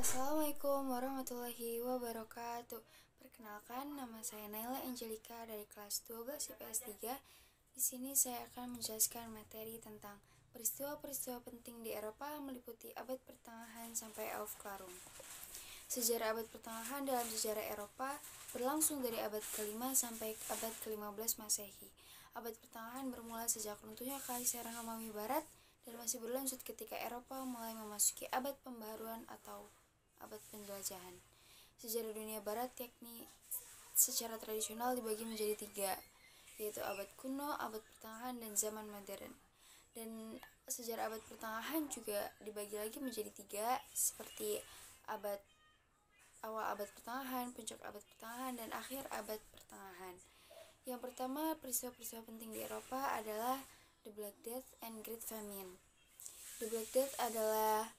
Assalamualaikum warahmatullahi wabarakatuh. Perkenalkan, nama saya Naila Angelika dari kelas 12 IPS 3. Di sini saya akan menjelaskan materi tentang peristiwa-peristiwa penting di Eropa meliputi abad pertengahan sampai Aufklärung. Sejarah abad pertengahan dalam sejarah Eropa berlangsung dari abad ke-5 sampai abad ke-15 Masehi. Abad pertengahan bermula sejak runtuhnya Kaisaran Romawi Barat dan masih berlanjut ketika Eropa mulai memasuki abad pembaruan atau abad penjelajahan. Sejarah dunia barat yakni secara tradisional dibagi menjadi 3, yaitu abad kuno, abad pertengahan, dan zaman modern. Dan sejarah abad pertengahan juga dibagi lagi menjadi 3, seperti awal abad pertengahan, puncak abad pertengahan, dan akhir abad pertengahan. Yang pertama, peristiwa-peristiwa penting di Eropa adalah The Black Death and Great Famine. The Black Death adalah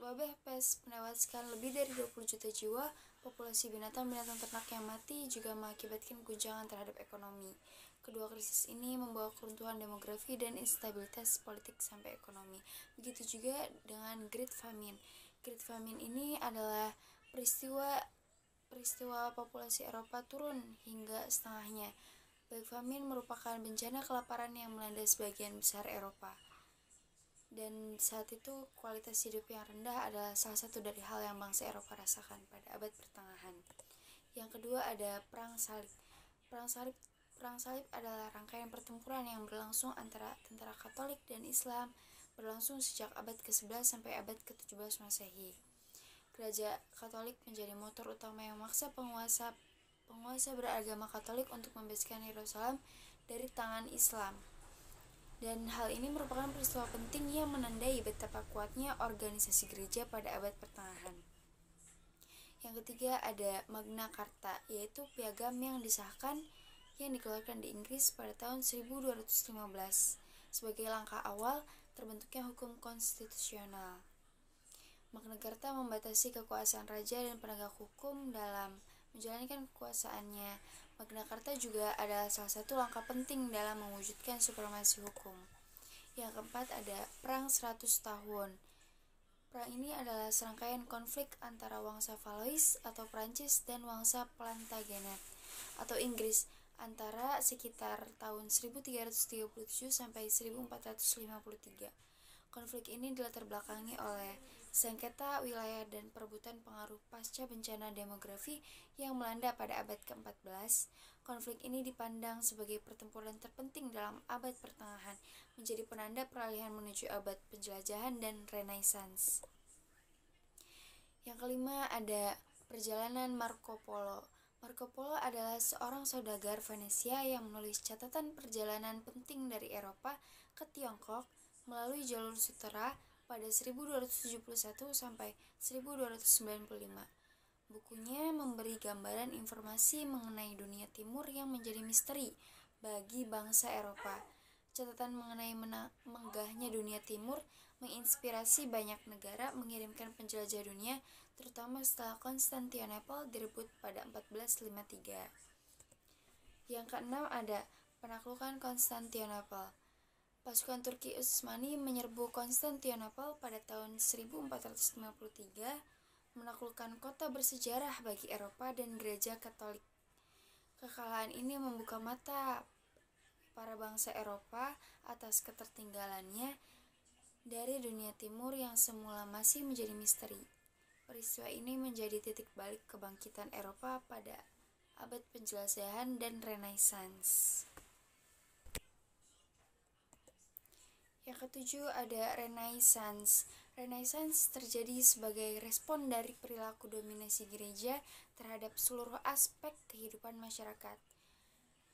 wabah pes menewaskan lebih dari 20 juta jiwa. Populasi binatang-binatang ternak yang mati juga mengakibatkan guncangan terhadap ekonomi. Kedua krisis ini membawa keruntuhan demografi dan instabilitas politik sampai ekonomi. Begitu juga dengan Great Famine. Great Famine ini adalah peristiwa populasi Eropa turun hingga setengahnya. Black Famine merupakan bencana kelaparan yang melanda sebagian besar Eropa. Dan saat itu kualitas hidup yang rendah adalah salah satu dari hal yang bangsa Eropa rasakan pada abad pertengahan. Yang kedua ada Perang Salib. Perang Salib adalah rangkaian pertempuran yang berlangsung antara tentara Katolik dan Islam, berlangsung sejak abad ke-11 sampai abad ke-17 Masehi. Gereja Katolik menjadi motor utama yang memaksa penguasa beragama Katolik untuk membebaskan Yerusalem dari tangan Islam. Dan hal ini merupakan peristiwa penting yang menandai betapa kuatnya organisasi gereja pada abad pertengahan. Yang ketiga ada Magna Carta, yaitu piagam yang disahkan yang dikeluarkan di Inggris pada tahun 1215 sebagai langkah awal terbentuknya hukum konstitusional. Magna Carta membatasi kekuasaan raja dan penegak hukum dalam menjalankan kekuasaannya. Magna Carta juga adalah salah satu langkah penting dalam mewujudkan supremasi hukum. Yang keempat ada Perang 100 Tahun. Perang ini adalah serangkaian konflik antara Wangsa Valois atau Prancis dan Wangsa Plantagenet atau Inggris antara sekitar tahun 1337 sampai 1453. Konflik ini dilatar belakangi oleh sengketa wilayah dan perebutan pengaruh pasca bencana demografi yang melanda pada abad ke-14. Konflik ini dipandang sebagai pertempuran terpenting dalam abad pertengahan, menjadi penanda peralihan menuju abad penjelajahan dan Renaissance. Yang kelima ada perjalanan Marco Polo. Marco Polo adalah seorang saudagar Venesia yang menulis catatan perjalanan penting dari Eropa ke Tiongkok melalui jalur sutera pada 1271 sampai 1295. Bukunya memberi gambaran informasi mengenai dunia timur yang menjadi misteri bagi bangsa Eropa. Catatan mengenai menggahnya dunia timur menginspirasi banyak negara mengirimkan penjelajah dunia, terutama setelah Konstantinopel direbut pada 1453. Yang keenam ada penaklukan Konstantinopel. Pasukan Turki Utsmani menyerbu Konstantinopel pada tahun 1453, menaklukkan kota bersejarah bagi Eropa dan gereja Katolik. Kekalahan ini membuka mata para bangsa Eropa atas ketertinggalannya dari dunia timur yang semula masih menjadi misteri. Peristiwa ini menjadi titik balik kebangkitan Eropa pada abad penjelajahan dan Renaissance. Yang ketujuh ada Renaissance. Renaissance terjadi sebagai respon dari perilaku dominasi gereja terhadap seluruh aspek kehidupan masyarakat.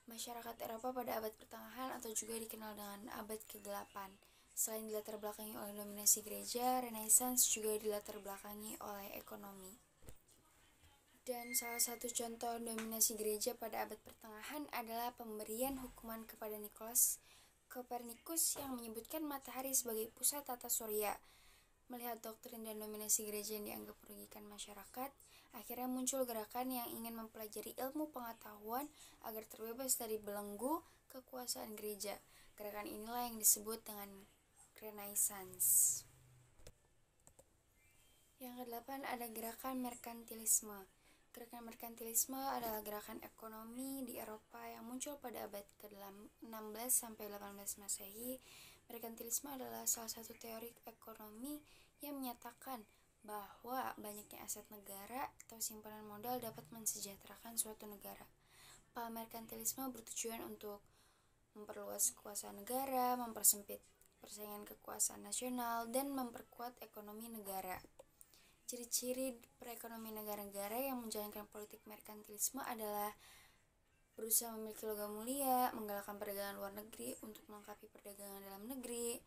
Masyarakat Eropa pada abad pertengahan atau juga dikenal dengan abad ke-8. Selain dilatar belakangi oleh dominasi gereja, Renaissance juga dilatar belakangi oleh ekonomi. Dan salah satu contoh dominasi gereja pada abad pertengahan adalah pemberian hukuman kepada Kopernikus yang menyebutkan matahari sebagai pusat tata surya. Melihat doktrin dan dominasi gereja yang dianggap merugikan masyarakat, akhirnya muncul gerakan yang ingin mempelajari ilmu pengetahuan agar terbebas dari belenggu kekuasaan gereja. Gerakan inilah yang disebut dengan Renaissance. Yang kedelapan ada gerakan merkantilisme. Gerakan merkantilisme adalah gerakan ekonomi di Eropa yang muncul pada abad ke-16 sampai 18 Masehi. Merkantilisme adalah salah satu teori ekonomi yang menyatakan bahwa banyaknya aset negara atau simpanan modal dapat mensejahterakan suatu negara. Paham merkantilisme bertujuan untuk memperluas kekuasaan negara, mempersempit persaingan kekuasaan nasional, dan memperkuat ekonomi negara. Ciri-ciri perekonomian negara-negara yang menjalankan politik merkantilisme adalah berusaha memiliki logam mulia, menggalakkan perdagangan luar negeri untuk melengkapi perdagangan dalam negeri.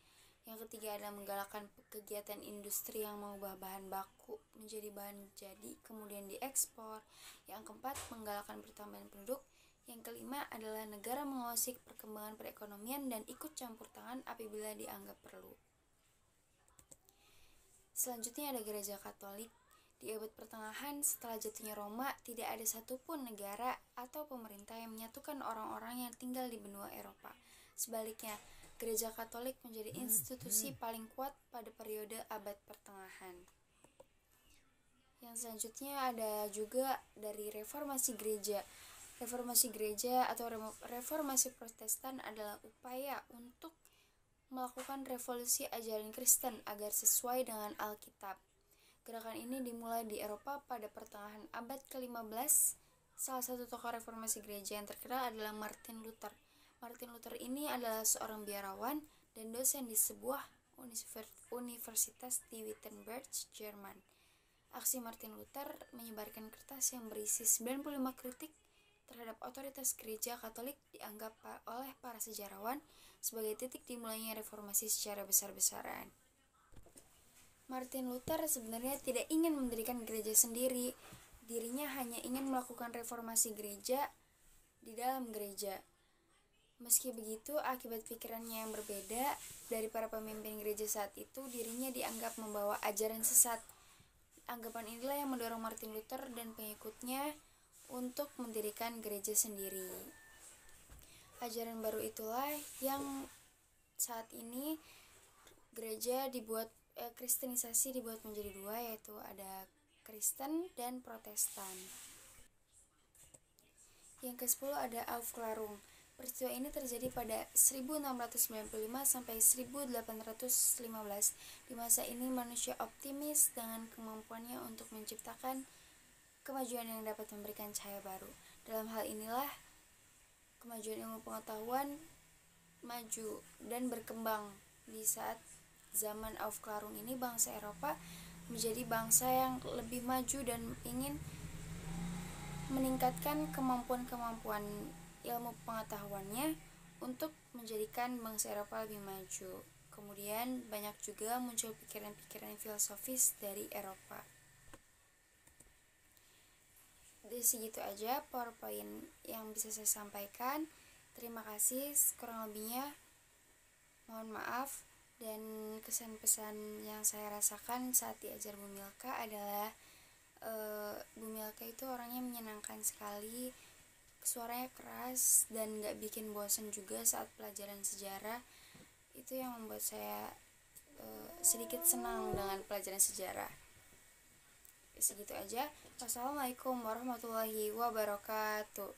Yang ketiga adalah menggalakkan kegiatan industri yang mengubah bahan baku menjadi bahan jadi kemudian diekspor. Yang keempat, menggalakkan pertambahan penduduk. Yang kelima adalah negara mengawasi perkembangan perekonomian dan ikut campur tangan apabila dianggap perlu. Selanjutnya ada Gereja Katolik. Di abad pertengahan setelah jatuhnya Roma, tidak ada satupun negara atau pemerintah yang menyatukan orang-orang yang tinggal di benua Eropa. Sebaliknya, Gereja Katolik menjadi institusi paling kuat pada periode abad pertengahan. Yang selanjutnya ada juga dari reformasi gereja. Reformasi gereja atau reformasi Protestan adalah upaya untuk melakukan revolusi ajaran Kristen agar sesuai dengan Alkitab. Gerakan ini dimulai di Eropa pada pertengahan abad ke-15. Salah satu tokoh reformasi gereja yang terkenal adalah Martin Luther. Martin Luther ini adalah seorang biarawan dan dosen di sebuah universitas di Wittenberg, Jerman. Aksi Martin Luther menyebarkan kertas yang berisi 95 kritik terhadap otoritas gereja Katolik dianggap oleh para sejarawan sebagai titik dimulainya reformasi secara besar-besaran. Martin Luther sebenarnya tidak ingin mendirikan gereja sendiri. Dirinya hanya ingin melakukan reformasi gereja di dalam gereja. Meski begitu, akibat pikirannya yang berbeda dari para pemimpin gereja saat itu, dirinya dianggap membawa ajaran sesat. Anggapan inilah yang mendorong Martin Luther dan pengikutnya untuk mendirikan gereja sendiri. Ajaran baru itulah yang saat ini gereja kristenisasi dibuat menjadi dua, yaitu ada Kristen dan Protestan. Yang ke-10 ada Aufklärung. Peristiwa ini terjadi pada 1695 sampai 1815. Di masa ini manusia optimis dengan kemampuannya untuk menciptakan kemajuan yang dapat memberikan cahaya baru. Dalam hal inilah kemajuan ilmu pengetahuan maju dan berkembang. Di saat zaman Aufklärung ini, bangsa Eropa menjadi bangsa yang lebih maju dan ingin meningkatkan kemampuan-kemampuan ilmu pengetahuannya untuk menjadikan bangsa Eropa lebih maju. Kemudian banyak juga muncul pikiran-pikiran filosofis dari Eropa. Jadi segitu aja PowerPoint yang bisa saya sampaikan. Terima kasih, kurang lebihnya mohon maaf. Dan kesan-pesan yang saya rasakan saat diajar Bu Milka adalah Bu Milka itu orangnya menyenangkan sekali, suaranya keras dan gak bikin bosan juga saat pelajaran sejarah. Itu yang membuat saya sedikit senang dengan pelajaran sejarah. Segitu aja. Wassalamualaikum warahmatullahi wabarakatuh.